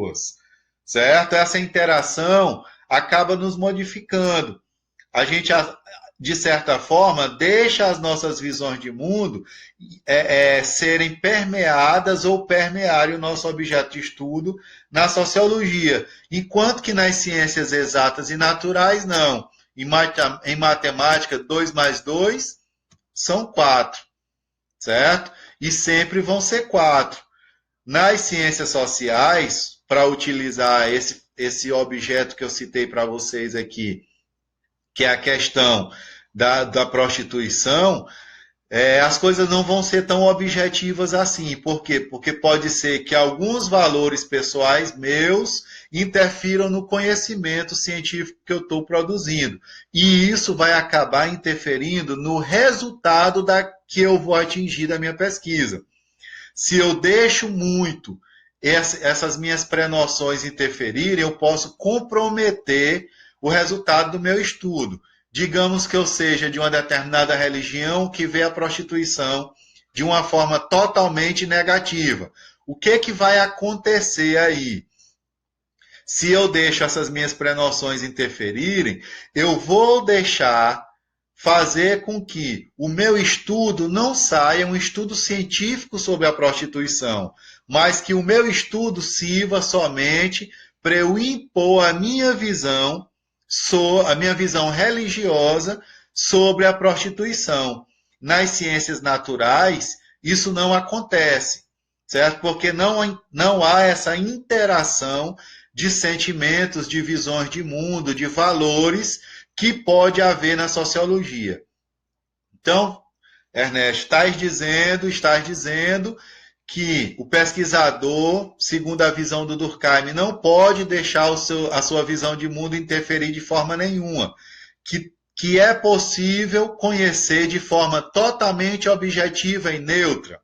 pessoas, certo? Essa interação acaba nos modificando. A gente, de certa forma, deixa as nossas visões de mundo serem permeadas ou permearem o nosso objeto de estudo na sociologia, enquanto que nas ciências exatas e naturais, não. Em matemática, 2 mais 2 são 4, certo? E sempre vão ser 4. Nas ciências sociais, para utilizar esse objeto que eu citei para vocês aqui, que é a questão da prostituição, as coisas não vão ser tão objetivas assim. Por quê? Porque pode ser que alguns valores pessoais meus interfiram no conhecimento científico que eu estou produzindo. E isso vai acabar interferindo no resultado que eu vou atingir da minha pesquisa. Se eu deixo muito essas minhas pré-noções interferirem, eu posso comprometer o resultado do meu estudo. Digamos que eu seja de uma determinada religião que vê a prostituição de uma forma totalmente negativa. O que vai acontecer aí? Se eu deixo essas minhas pré-noções interferirem, eu vou deixar fazer com que o meu estudo não saia um estudo científico sobre a prostituição, mas que o meu estudo sirva somente para eu impor a minha visão religiosa sobre a prostituição. Nas ciências naturais, isso não acontece, certo? Porque não há essa interação de sentimentos, de visões de mundo, de valores que pode haver na sociologia. Então, Ernesto, estás dizendo que o pesquisador, segundo a visão do Durkheim, não pode deixar a sua visão de mundo interferir de forma nenhuma, que é possível conhecer de forma totalmente objetiva e neutra.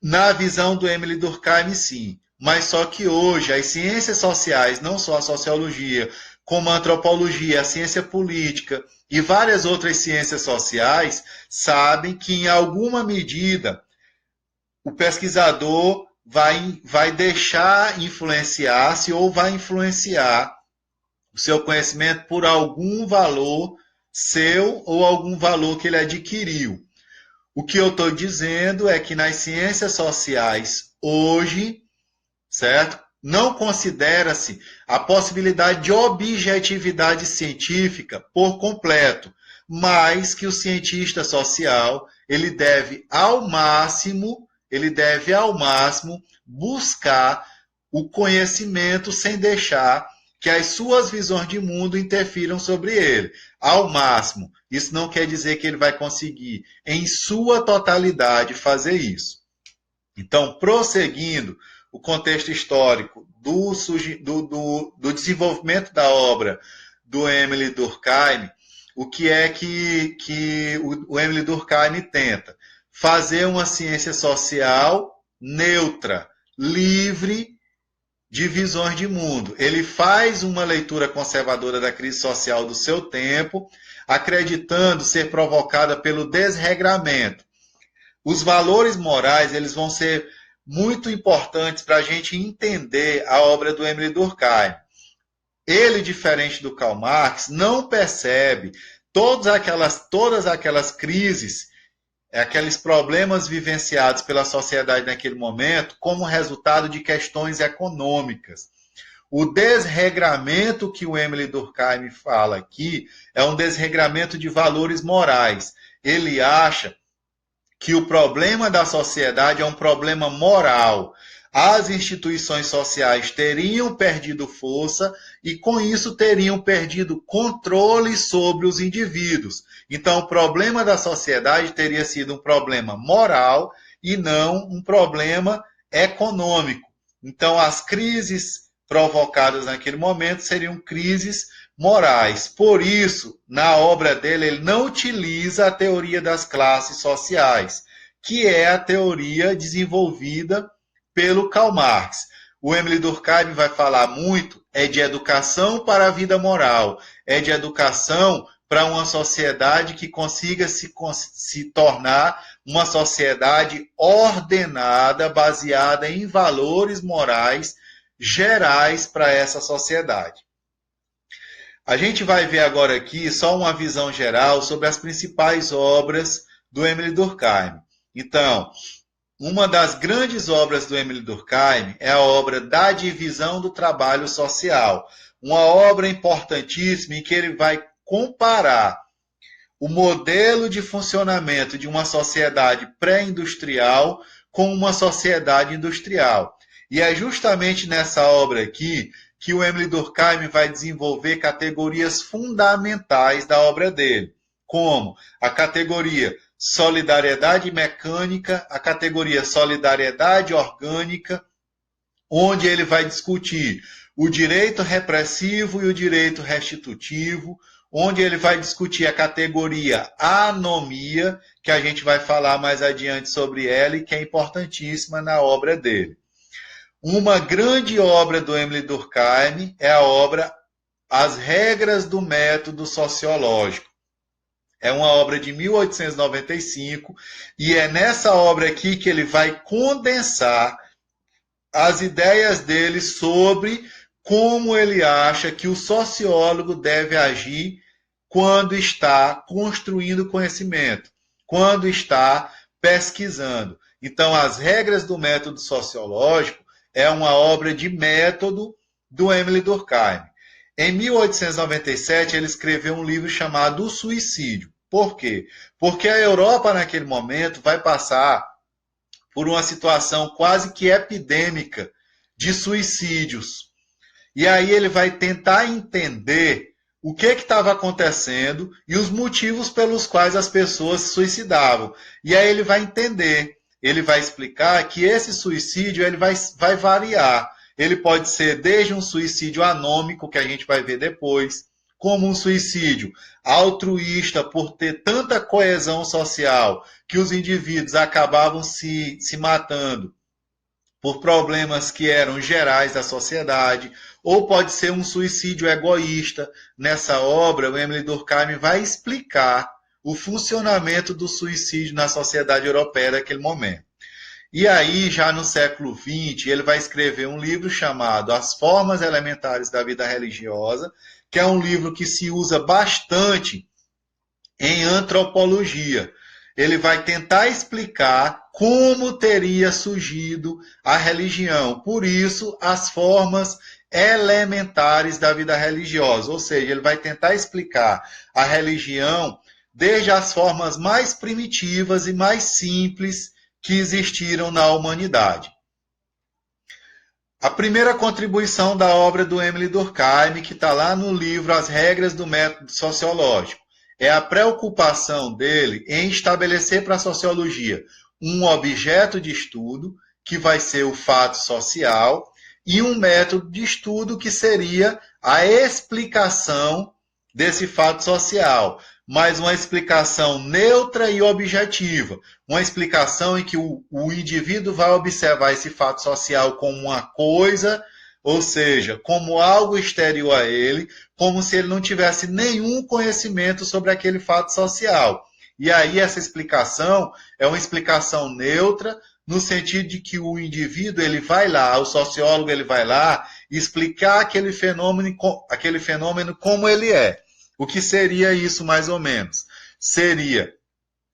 Na visão do Emile Durkheim, sim. Mas só que hoje as ciências sociais, não só a sociologia, como a antropologia, a ciência política e várias outras ciências sociais, sabem que em alguma medida o pesquisador vai deixar influenciar-se ou vai influenciar o seu conhecimento por algum valor seu ou algum valor que ele adquiriu. O que eu estou dizendo é que nas ciências sociais, hoje, certo? Não considera-se a possibilidade de objetividade científica por completo, mas que o cientista social ele deve ao máximo buscar o conhecimento sem deixar que as suas visões de mundo interfiram sobre ele. Ao máximo. Isso não quer dizer que ele vai conseguir, em sua totalidade, fazer isso. Então, prosseguindo o contexto histórico do desenvolvimento da obra do Emile Durkheim, o que é que o Emile Durkheim tenta? Fazer uma ciência social neutra, livre de visões de mundo. Ele faz uma leitura conservadora da crise social do seu tempo, acreditando ser provocada pelo desregramento. Os valores morais eles vão ser muito importantes para a gente entender a obra do Emile Durkheim. Ele, diferente do Karl Marx, não percebe todas aquelas crises, aqueles problemas vivenciados pela sociedade naquele momento como resultado de questões econômicas. O desregramento que o Emile Durkheim fala aqui é um desregramento de valores morais. Ele acha que o problema da sociedade é um problema moral. As instituições sociais teriam perdido força e, com isso, teriam perdido controle sobre os indivíduos. Então, o problema da sociedade teria sido um problema moral e não um problema econômico. Então, as crises provocadas naquele momento seriam crises morais. Por isso, na obra dele, ele não utiliza a teoria das classes sociais, que é a teoria desenvolvida pelo Karl Marx. O Emile Durkheim vai falar muito de educação para a vida moral, de educação para uma sociedade que consiga se tornar uma sociedade ordenada, baseada em valores morais gerais para essa sociedade. A gente vai ver agora aqui só uma visão geral sobre as principais obras do Émile Durkheim. Então, uma das grandes obras do Émile Durkheim é a obra da divisão do trabalho social. Uma obra importantíssima em que ele vai comparar o modelo de funcionamento de uma sociedade pré-industrial com uma sociedade industrial. E é justamente nessa obra aqui que o Émile Durkheim vai desenvolver categorias fundamentais da obra dele, como a categoria solidariedade mecânica, a categoria solidariedade orgânica, onde ele vai discutir o direito repressivo e o direito restitutivo, onde ele vai discutir a categoria anomia, que a gente vai falar mais adiante sobre ela e que é importantíssima na obra dele. Uma grande obra do Émile Durkheim é a obra As Regras do Método Sociológico. É uma obra de 1895 e é nessa obra aqui que ele vai condensar as ideias dele sobre como ele acha que o sociólogo deve agir quando está construindo conhecimento, quando está pesquisando. Então, As Regras do Método Sociológico é uma obra de método do Émile Durkheim. Em 1897, ele escreveu um livro chamado O Suicídio. Por quê? Porque a Europa, naquele momento, vai passar por uma situação quase que epidêmica de suicídios. E aí ele vai tentar entender o que estava acontecendo e os motivos pelos quais as pessoas se suicidavam. E aí ele vai entender, ele vai explicar que esse suicídio ele vai variar. Ele pode ser desde um suicídio anômico, que a gente vai ver depois, como um suicídio altruísta por ter tanta coesão social que os indivíduos acabavam se matando por problemas que eram gerais da sociedade, ou pode ser um suicídio egoísta. Nessa obra, o Émile Durkheim vai explicar o funcionamento do suicídio na sociedade europeia daquele momento. E aí, já no século XX, ele vai escrever um livro chamado As Formas Elementares da Vida Religiosa, que é um livro que se usa bastante em antropologia. Ele vai tentar explicar como teria surgido a religião. Por isso, as formas elementares da vida religiosa. Ou seja, ele vai tentar explicar a religião desde as formas mais primitivas e mais simples que existiram na humanidade. A primeira contribuição da obra do Émile Durkheim, que está lá no livro As Regras do Método Sociológico, é a preocupação dele em estabelecer para a sociologia um objeto de estudo, que vai ser o fato social, e um método de estudo que seria a explicação desse fato social, mas uma explicação neutra e objetiva, uma explicação em que o indivíduo vai observar esse fato social como uma coisa, ou seja, como algo exterior a ele, como se ele não tivesse nenhum conhecimento sobre aquele fato social. E aí essa explicação é uma explicação neutra, no sentido de que o indivíduo ele vai lá, o sociólogo ele vai lá explicar aquele fenômeno como ele é. O que seria isso mais ou menos? Seria,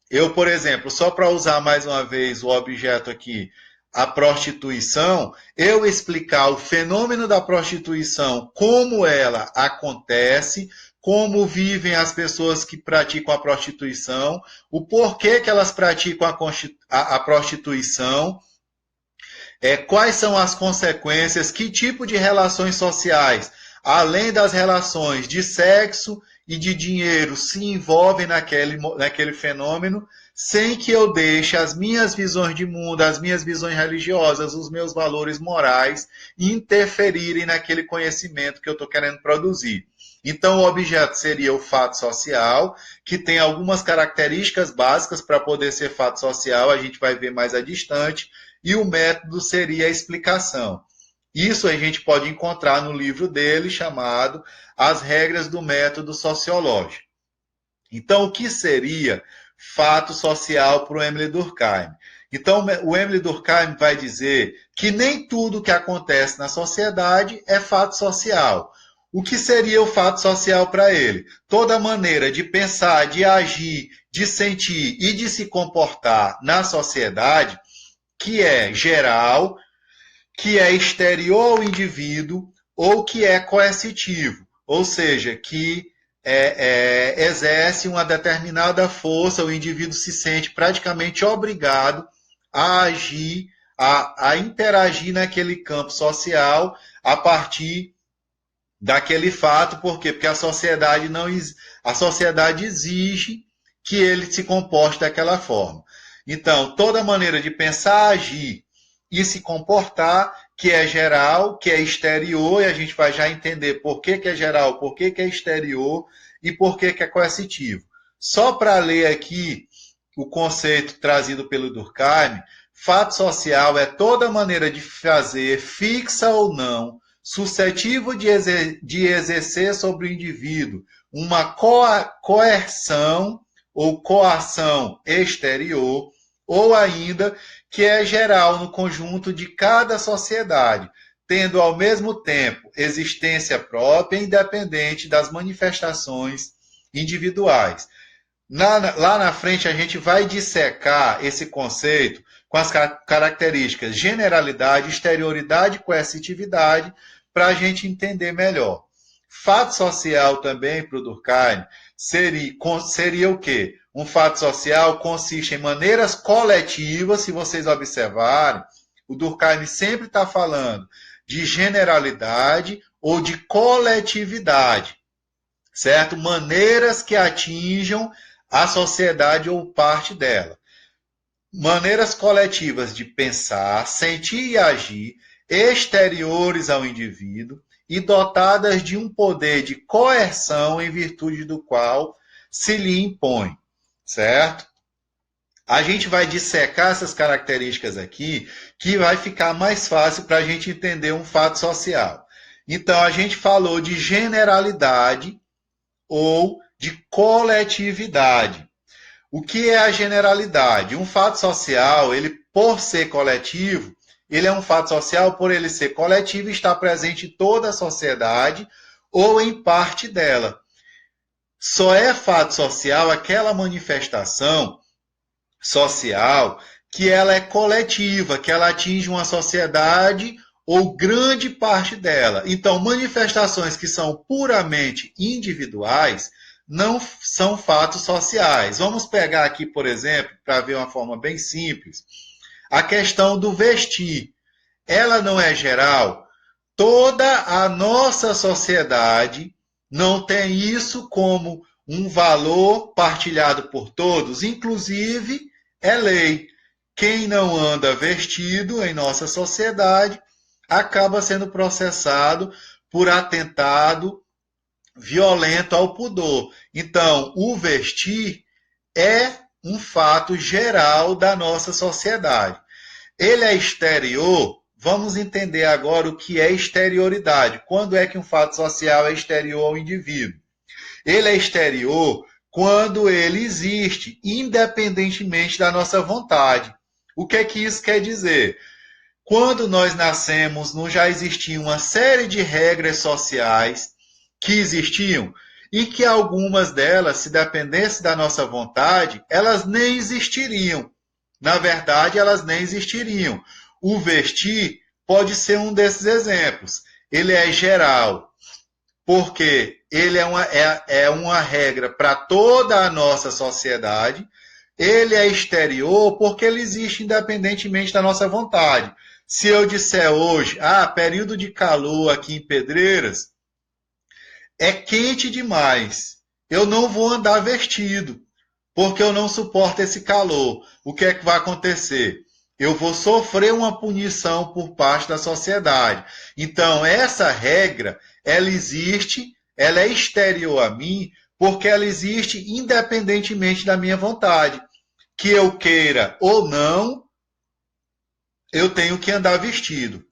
eu, por exemplo, só para usar mais uma vez o objeto aqui, a prostituição, eu explicar o fenômeno da prostituição, como ela acontece, como vivem as pessoas que praticam a prostituição, o porquê que elas praticam a prostituição, quais são as consequências, que tipo de relações sociais, além das relações de sexo e de dinheiro, se envolvem naquele fenômeno, sem que eu deixe as minhas visões de mundo, as minhas visões religiosas, os meus valores morais interferirem naquele conhecimento que eu estou querendo produzir. Então, o objeto seria o fato social, que tem algumas características básicas para poder ser fato social, a gente vai ver mais adistante, e o método seria a explicação. Isso a gente pode encontrar no livro dele, chamado As Regras do Método Sociológico. Então, o que seria fato social para o Emile Durkheim. Então, o Emile Durkheim vai dizer que nem tudo que acontece na sociedade é fato social. O que seria o fato social para ele? Toda maneira de pensar, de agir, de sentir e de se comportar na sociedade que é geral, que é exterior ao indivíduo ou que é coercitivo, ou seja, que exerce uma determinada força, o indivíduo se sente praticamente obrigado a agir, a interagir naquele campo social a partir daquele fato, por quê? Porque a sociedade não a sociedade exige que ele se comporte daquela forma. Então, toda maneira de pensar, agir e se comportar, que é geral, que é exterior, e a gente vai já entender por que é geral, por que é exterior e por que é coercitivo. Só para ler aqui o conceito trazido pelo Durkheim, fato social é toda maneira de fazer, fixa ou não, suscetível de exercer sobre o indivíduo uma coerção ou coação exterior, ou ainda que é geral no conjunto de cada sociedade, tendo ao mesmo tempo existência própria, independente das manifestações individuais. Lá na frente a gente vai dissecar esse conceito com as características generalidade, exterioridade e coercitividade para a gente entender melhor. Fato social também para o Durkheim seria o quê? Um fato social consiste em maneiras coletivas, se vocês observarem, o Durkheim sempre está falando de generalidade ou de coletividade, certo? Maneiras que atinjam a sociedade ou parte dela. Maneiras coletivas de pensar, sentir e agir, exteriores ao indivíduo e dotadas de um poder de coerção em virtude do qual se lhe impõe, certo? A gente vai dissecar essas características aqui, que vai ficar mais fácil para a gente entender um fato social. Então, a gente falou de generalidade ou de coletividade. O que é a generalidade? Um fato social, ele por ser coletivo, ele é um fato social por ele ser coletivo e estar presente em toda a sociedade ou em parte dela. Só é fato social aquela manifestação social que ela é coletiva, que ela atinge uma sociedade ou grande parte dela. Então, manifestações que são puramente individuais não são fatos sociais. Vamos pegar aqui, por exemplo, para ver uma forma bem simples, a questão do vestir. Ela não é geral. Toda a nossa sociedade não tem isso como um valor partilhado por todos, inclusive é lei. Quem não anda vestido em nossa sociedade acaba sendo processado por atentado violento ao pudor. Então, o vestir é um fato geral da nossa sociedade. Ele é exterior. Vamos entender agora o que é exterioridade. Quando é que um fato social é exterior ao indivíduo? Ele é exterior quando ele existe, independentemente da nossa vontade. O que é que isso quer dizer? Quando nós nascemos, não já existia uma série de regras sociais que existiam e que algumas delas, se dependesse da nossa vontade, elas nem existiriam. Na verdade, elas nem existiriam. O vestir pode ser um desses exemplos. Ele é geral, porque ele é uma regra para toda a nossa sociedade. Ele é exterior porque ele existe independentemente da nossa vontade. Se eu disser hoje, período de calor aqui em Pedreiras, é quente demais. Eu não vou andar vestido, porque eu não suporto esse calor. O que é que vai acontecer? Eu vou sofrer uma punição por parte da sociedade. Então, essa regra, ela existe, ela é exterior a mim, porque ela existe independentemente da minha vontade. Que eu queira ou não, eu tenho que andar vestido.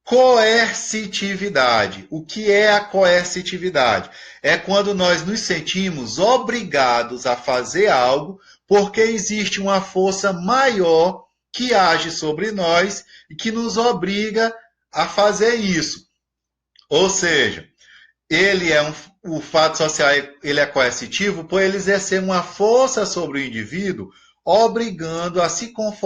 Coercitividade. O que é a coercitividade? É quando nós nos sentimos obrigados a fazer algo porque existe uma força maior que age sobre nós e que nos obriga a fazer isso. Ou seja, o fato social ele é coercitivo por ele exercer uma força sobre o indivíduo, obrigando a se conformar